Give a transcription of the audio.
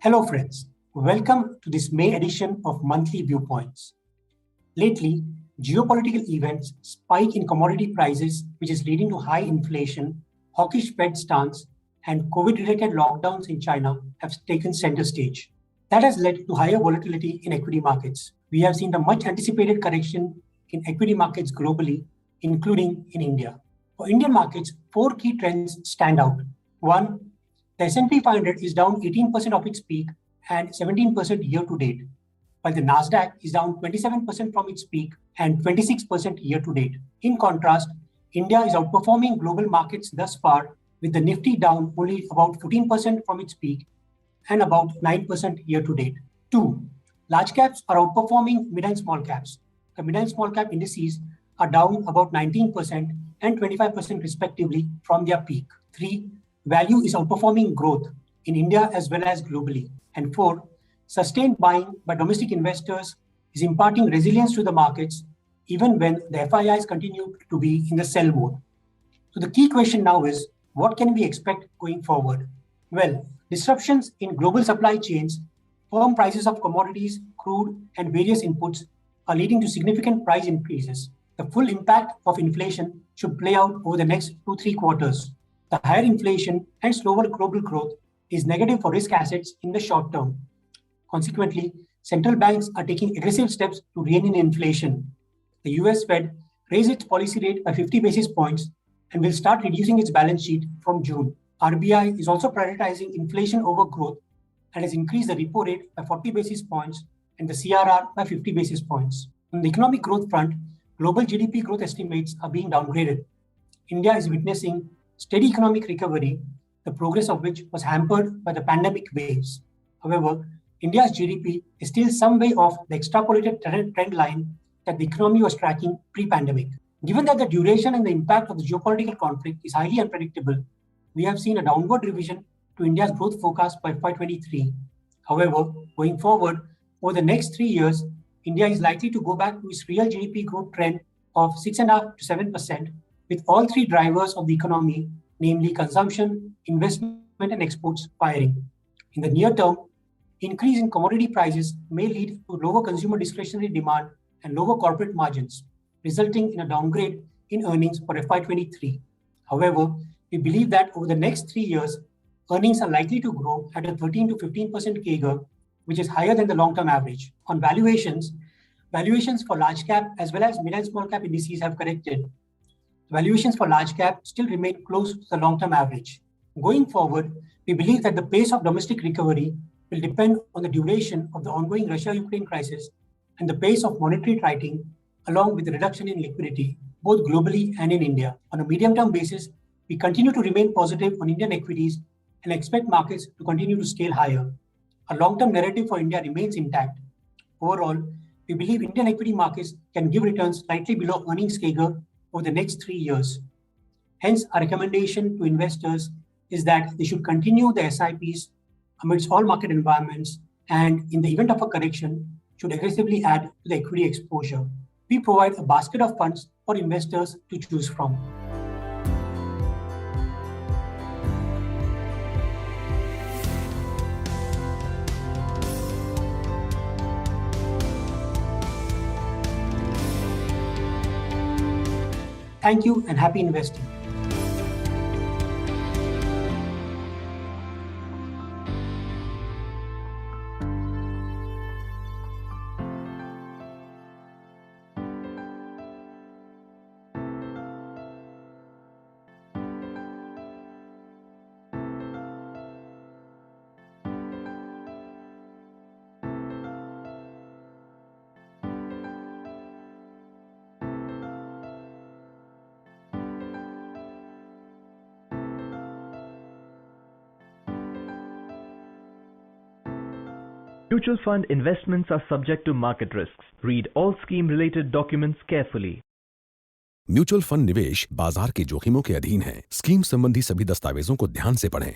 Hello, friends. Welcome to this May edition of Monthly Viewpoints. Lately, geopolitical events, spike in commodity prices, which is leading to high inflation, hawkish Fed stance, and COVID-related lockdowns in China have taken center stage. That has led to higher volatility in equity markets. We have seen the much anticipated correction in equity markets globally, including in India. For Indian markets, four key trends stand out. One, the S&P 500 is down 18% of its peak and 17% year to date, while the Nasdaq is down 27% from its peak and 26% year to date. In contrast, India is outperforming global markets thus far, with the Nifty down only about 14% from its peak and about 9% year to date. Two, large caps are outperforming mid and small caps. The mid and small cap indices are down about 19% and 25% respectively from their peak. Three, value is outperforming growth in India as well as globally. And four, sustained buying by domestic investors is imparting resilience to the markets even when the FIIs continue to be in the sell mode. So the key question now is, what can we expect going forward? Well, disruptions in global supply chains, firm prices of commodities, crude, and various inputs are leading to significant price increases. The full impact of inflation should play out over the next 2-3 quarters. The higher inflation and slower global growth is negative for risk assets in the short term. Consequently, central banks are taking aggressive steps to rein in inflation. The US Fed raised its policy rate by 50 basis points and will start reducing its balance sheet from June. RBI is also prioritizing inflation over growth and has increased the repo rate by 40 basis points and the CRR by 50 basis points. On the economic growth front, global GDP growth estimates are being downgraded. India is witnessing steady economic recovery, the progress of which was hampered by the pandemic waves. However, India's GDP is still some way off the extrapolated trend line that the economy was tracking pre-pandemic. Given that the duration and the impact of the geopolitical conflict is highly unpredictable, we have seen a downward revision to India's growth forecast by FY23. However, going forward, over the next 3 years, India is likely to go back to its real GDP growth trend of 6.5% to 7%, with all three drivers of the economy, namely consumption, investment, and exports, firing. In the near term, increase in commodity prices may lead to lower consumer discretionary demand and lower corporate margins, resulting in a downgrade in earnings for FY23. However, we believe that over the next 3 years, earnings are likely to grow at a 13 to 15% CAGR, which is higher than the long-term average. On valuations for large cap as well as mid and small cap indices have corrected. Valuations for large cap still remain close to the long-term average. Going forward, we believe that the pace of domestic recovery will depend on the duration of the ongoing Russia-Ukraine crisis and the pace of monetary tightening, along with the reduction in liquidity, both globally and in India. On a medium-term basis, we continue to remain positive on Indian equities and expect markets to continue to scale higher. Our long-term narrative for India remains intact. Overall, we believe Indian equity markets can give returns slightly below earnings CAGR over the next 3 years. Hence, our recommendation to investors is that they should continue the SIPs amidst all market environments and, in the event of a correction, should aggressively add to the equity exposure. We provide a basket of funds for investors to choose from. Thank you and happy investing. Mutual fund investments are subject to market risks. Read all scheme-related documents carefully. Mutual fund निवेश बाजार के जोखिमों के अधीन है। Scheme संबंधी सभी दस्तावेजों को ध्यान से पढ़ें।